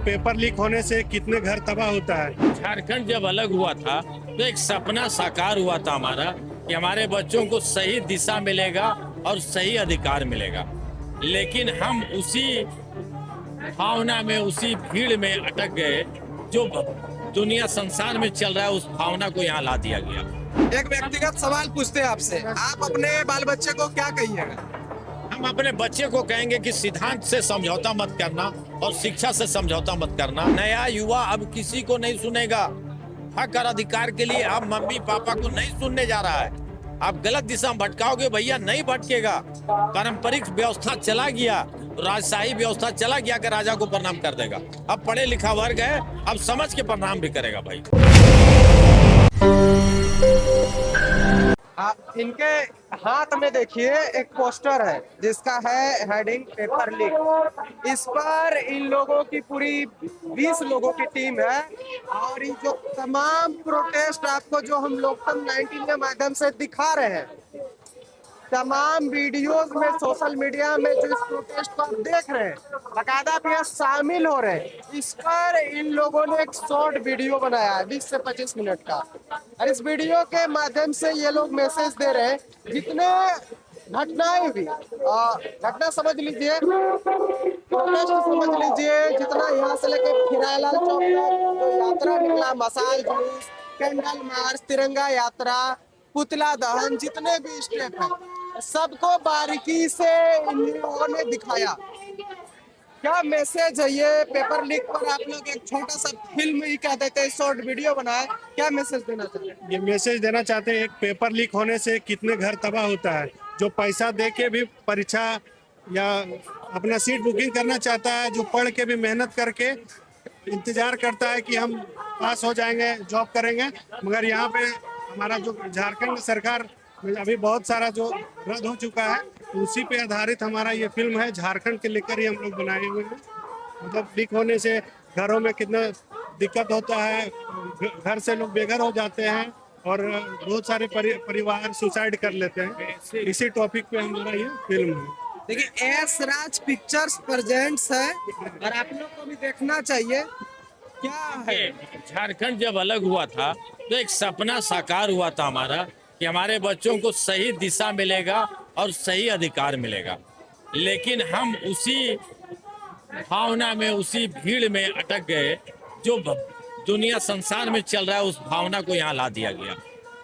Paper leak होने से कितने घर तबाह होता है। झारखंड जब अलग हुआ था तो एक सपना साकार हुआ था हमारा कि हमारे बच्चों को सही दिशा मिलेगा और सही अधिकार मिलेगा। लेकिन हम उसी भावना में, उसी भीड़ में अटक गए जो दुनिया संसार में चल रहा है, उस भावना को यहाँ ला दिया गया। एक व्यक्तिगत सवाल पूछते हैं आपसे, आप अपने बाल बच्चे को क्या कहिएगा? हम अपने बच्चे को कहेंगे कि सिद्धांत से समझौता मत करना और शिक्षा से समझौता मत करना। नया युवा अब किसी को नहीं सुनेगा। हक और अधिकार के लिए अब मम्मी पापा को नहीं सुनने जा रहा है। आप गलत दिशा में भटकाओगे, भैया नहीं भटकेगा। पारंपरिक व्यवस्था चला गया, राजशाही व्यवस्था चला गया कि राजा को प्रणाम कर देगा। अब पढ़े लिखा वर्ग है, अब समझ के प्रणाम भी करेगा भाई। इनके हाथ में देखिए एक पोस्टर है जिसका है हेडिंग पेपर लीक। इस पर इन लोगों की पूरी 20 लोगों की टीम है और ये जो तमाम प्रोटेस्ट आपको जो हम लोकतंत्र 19 के माध्यम से दिखा रहे हैं, तमाम वीडियोस में, सोशल मीडिया में जो इस प्रोटेस्ट को आप देख रहे हैं, बाकायदा आप यहाँ शामिल हो रहे हैं। इस पर इन लोगों ने एक शॉर्ट वीडियो बनाया है 20 से 25 मिनट का, और इस वीडियो के माध्यम से ये लोग मैसेज दे रहे हैं जितने घटनाएं हुई, घटना समझ लीजिए, प्रोटेस्ट समझ लीजिए, जितना यहाँ से लेके खिरालाल चौक तक जो यात्रा निकला, मशाल जुलूस, कैंडल मार्च, तिरंगा यात्रा, पुतला दहन, जितने भी स्टेप है सबको बारीकी से इन लोगों ने दिखाया। क्या मैसेज है ये पेपर लीक पर? आप लोग एक छोटा सा फिल्म ही कह देते हैं, शॉर्ट वीडियो बनाए, क्या मैसेज देना चाहते हैं? ये मैसेज देना चाहते हैं, एक पेपर लीक होने से कितने घर तबाह होता है। जो पैसा दे के भी परीक्षा या अपना सीट बुकिंग करना चाहता है, जो पढ़ के भी मेहनत करके इंतजार करता है कि हम पास हो जाएंगे, जॉब करेंगे, मगर यहाँ पे हमारा जो झारखंड सरकार अभी बहुत सारा जो रद्द हो चुका है, उसी पे आधारित हमारा ये फिल्म है। झारखंड के लेकर ही हम लोग बनाए हुए हैं। मतलब लीक होने से घरों में कितना दिक्कत होता है, घर से लोग बेघर हो जाते हैं और बहुत सारे परिवार सुसाइड कर लेते हैं। इसी टॉपिक पे हमारा ये फिल्म है। देखिए, एस राज पिक्चर्स प्रेजेंट्स है और आप लोग को भी देखना चाहिए। क्या है, झारखंड जब अलग हुआ था तो एक सपना साकार हुआ था हमारा कि हमारे बच्चों को सही दिशा मिलेगा और सही अधिकार मिलेगा। लेकिन हम उसी भावना में, उसी भीड़ में अटक गए जो दुनिया संसार में चल रहा है, उस भावना को यहाँ ला दिया गया।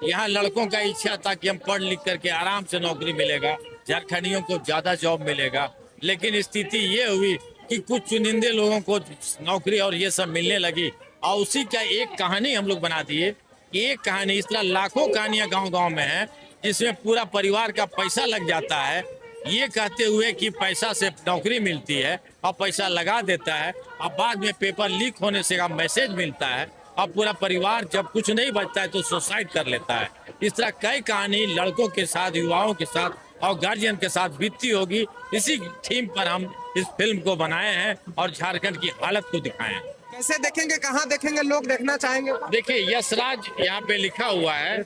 यहाँ लड़कों का इच्छा था कि हम पढ़ लिख करके आराम से नौकरी मिलेगा, झारखंडियों को ज्यादा जॉब मिलेगा। लेकिन स्थिति ये हुई कि कुछ चुनिंदे लोगों को नौकरी और ये सब मिलने लगी, और उसी का एक कहानी हम लोग बना दिए। एक कहानी, इस तरह लाखों कहानियां गांव-गांव में हैं जिसमें पूरा परिवार का पैसा लग जाता है, ये कहते हुए कि पैसा से नौकरी मिलती है, और पैसा लगा देता है, और बाद में पेपर लीक होने से का मैसेज मिलता है, और पूरा परिवार जब कुछ नहीं बचता है तो सुसाइड कर लेता है। इस तरह कई कहानी लड़कों के साथ, युवाओं के साथ और गार्जियन के साथ बीतती होगी। इसी थीम पर हम इस फिल्म को बनाए हैं और झारखंड की हालत को दिखाए हैं। कैसे देखेंगे, कहाँ देखेंगे, लोग देखना चाहेंगे? देखिए, यशराज यहाँ पे लिखा हुआ है,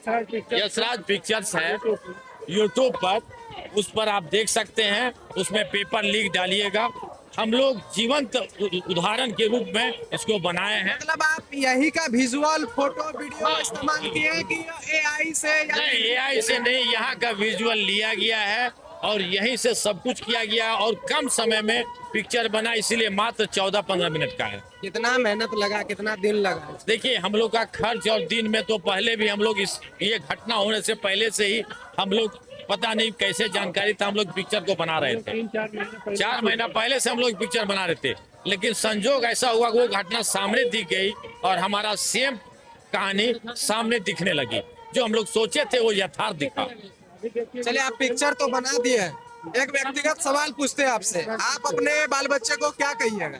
यशराज पिक्चर्स है यूट्यूब पर, उस पर आप देख सकते हैं। उसमें पेपर लीक डालिएगा। हम लोग जीवंत उदाहरण के रूप में इसको बनाए हैं। मतलब आप यही का विजुअल, फोटो, वीडियो इस्तेमाल किए हैं कि एआई से? नहीं, एआई से नहीं, यहाँ का विजुअल लिया गया है और यहीं से सब कुछ किया गया, और कम समय में पिक्चर बना, इसीलिए मात्र 14-15 मिनट का है। कितना मेहनत लगा, कितना दिन लगा? देखिए, हम लोग का खर्च और दिन में तो पहले भी हम लोग ये घटना होने से पहले से ही हम लोग, पता नहीं कैसे जानकारी था, हम लोग पिक्चर को बना रहे थे। 4 महीना पहले से हम लोग पिक्चर बना रहे थे, लेकिन संजोग ऐसा हुआ कि वो घटना सामने दिख गई और हमारा सेम कहानी सामने दिखने लगी। जो हम लोग सोचे थे वो यथार्थ दिखा। चलिए, आप पिक्चर तो बना दिए हैं। एक व्यक्तिगत सवाल पूछते हैं आपसे, आप अपने बाल बच्चे को क्या कहिएगा?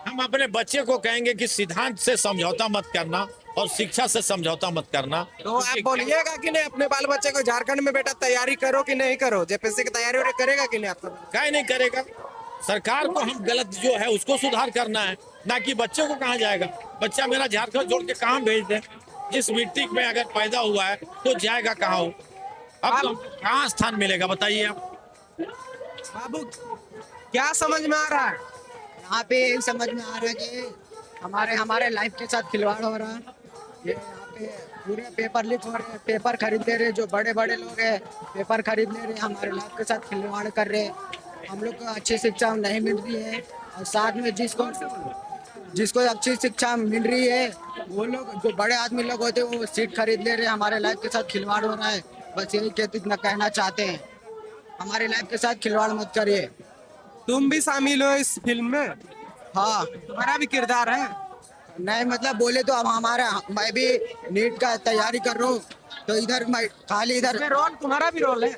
हम अपने बच्चे को कहेंगे कि सिद्धांत से समझौता मत करना और शिक्षा से समझौता मत करना। तो आप बोलिएगा कि नहीं अपने बाल बच्चे को, झारखंड में बेटा तैयारी करो कि नहीं करो, जेपीएससी की तैयारी करेगा कि नहीं? आपका क्या नहीं करेगा। सरकार को हम गलत जो है उसको सुधार करना है, ना कि बच्चे को कहाँ जाएगा। बच्चा मेरा झारखंड छोड़ के कहाँ भेज दे? जिस मिट्टी में अगर पैदा हुआ है तो जाएगा कहाँ हो? अब तो कहाँ स्थान मिलेगा, बताइए आप। बाबू, क्या समझ में आ रहा है? यहाँ पे यही समझ में आ रहा है कि हमारे हमारे लाइफ के साथ खिलवाड़ हो रहा है। ये यहाँ पे पूरे पेपर लीक हो रहे हैं, पेपर खरीद ले रहे, जो बड़े बड़े लोग हैं पेपर खरीद ले रहे, हमारे लाइफ के साथ खिलवाड़ कर रहे हैं। हम लोग को अच्छी शिक्षा नहीं मिल रही है और साथ में जिसको अच्छी शिक्षा मिल रही है वो लोग जो बड़े आदमी लोग होते हैं वो सीट खरीद ले रहे हैं, हमारे लाइफ के साथ खिलवाड़ हो रहा है। बस यही इतना कहना चाहते हैं, हमारे लाइफ के साथ खिलवाड़ मत करिए। तुम भी शामिल हो इस फिल्म में, हाँ, तुम्हारा भी किरदार है। नहीं मतलब बोले तो अब हमारा मैं भी नीट का तैयारी कर रहा हूँ, तो इधर मैं खाली इधर इसमें रोल तुम्हारा भी रोल है,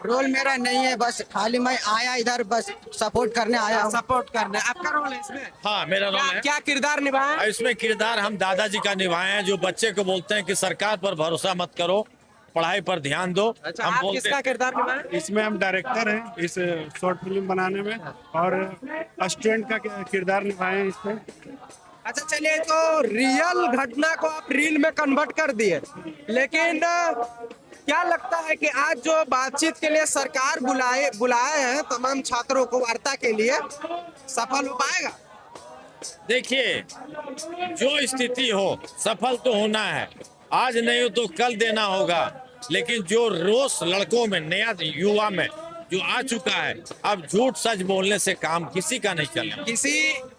रोल मेरा नहीं है, बस खाली मैं आया इधर बस सपोर्ट करने आया हूँ। सपोर्ट करना है। आपका रोल है इसमें? हाँ, मेरा रोल है। क्या किरदार निभाया? और इसमें किरदार हम दादाजी का निभाए हैं, जो बच्चे को बोलते हैं कि सरकार पर भरोसा मत करो, पढ़ाई पर ध्यान दो। अच्छा, हम आप बोलते किसका किरदार निभाए? इसमें हम डायरेक्टर हैं इस शॉर्ट फिल्म बनाने में, और स्टूडेंट का किरदार निभाए हैं इसमें। अच्छा चलिए, तो रियल घटना को आप रील में कन्वर्ट कर दिए, लेकिन क्या लगता है कि आज जो बातचीत के लिए सरकार बुलाए हैं तमाम छात्रों को वार्ता के लिए, सफल हो पाएगा? देखिए, जो स्थिति हो सफल तो होना है, आज नहीं हो तो कल देना होगा। लेकिन जो रोष लड़कों में, नया युवा में जो आ चुका है, अब झूठ सच बोलने से काम किसी का नहीं चलेगा।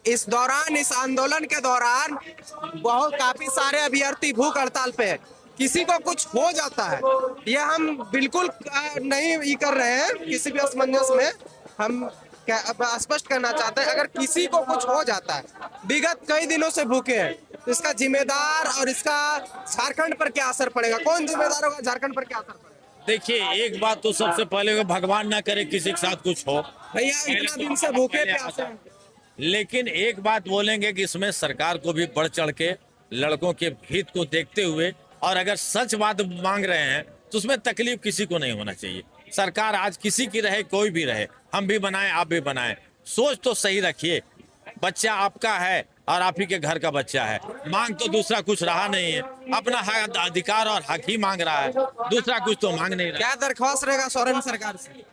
इस दौरान, इस आंदोलन के दौरान काफी सारे अभ्यर्थी भूख हड़ताल पे है। किसी को कुछ हो जाता है, ये हम बिल्कुल नहीं ये कर रहे हैं किसी भी असमंजस में, हम स्पष्ट करना चाहते हैं, अगर किसी को कुछ हो जाता है, विगत कई दिनों से भूखे हैं, तो इसका जिम्मेदार और इसका झारखंड पर क्या असर पड़ेगा? कौन जिम्मेदार होगा? झारखंड पर क्या असर पड़ेगा? देखिए, एक बात तो सबसे पहले, भगवान ना करे किसी के साथ कुछ हो। भैया इतना दिन से भूखे प्यासे हैं। लेकिन एक बात बोलेंगे कि इसमें सरकार को भी बढ़ चढ़ के लड़कों के हित को देखते हुए, और अगर सच बात मांग रहे हैं तो उसमें तकलीफ किसी को नहीं होना चाहिए। सरकार आज किसी की रहे, कोई भी रहे, हम भी बनाएं, आप भी बनाएं, सोच तो सही रखिए। बच्चा आपका है और आप ही के घर का बच्चा है, मांग तो दूसरा कुछ रहा नहीं है, अपना अधिकार और हक ही मांग रहा है, दूसरा कुछ तो मांग नहीं रहा। क्या दरख्वास्त रहेगा सोरेन सरकार से?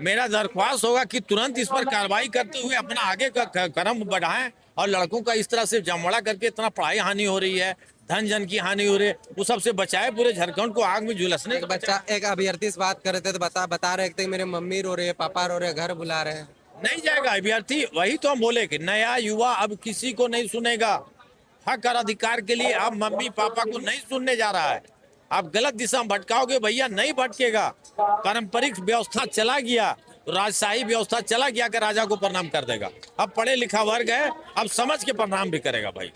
मेरा दरख्वास्त होगा कि तुरंत इस पर कार्रवाई करते हुए अपना आगे का कदम बढ़ाएं, और लड़कों का इस तरह से जमवाड़ा करके इतना पढ़ाई हानि हो रही है, धन जन की हानि हो रही है, वो सबसे बचाए, पूरे झारखंड को आग में झुलसने। एक अभ्यर्थी से बात कर रहे थे तो बता रहे थे मेरे मम्मी रो रहे हैं, पापा रो रहे हैं, घर बुला रहे हैं। नहीं जाएगा अभ्यर्थी, वही तो हम बोले कि नया युवा अब किसी को नहीं सुनेगा। हक और अधिकार के लिए अब मम्मी पापा को नहीं सुनने जा रहा है। आप गलत दिशा में भटकाओगे भैया, नहीं भटकेगा। पारंपरिक व्यवस्था चला गया, राजशाही व्यवस्था चला गया कि राजा को प्रणाम कर देगा। अब पढ़े लिखा वर्ग है, अब समझ के प्रणाम भी करेगा भाई।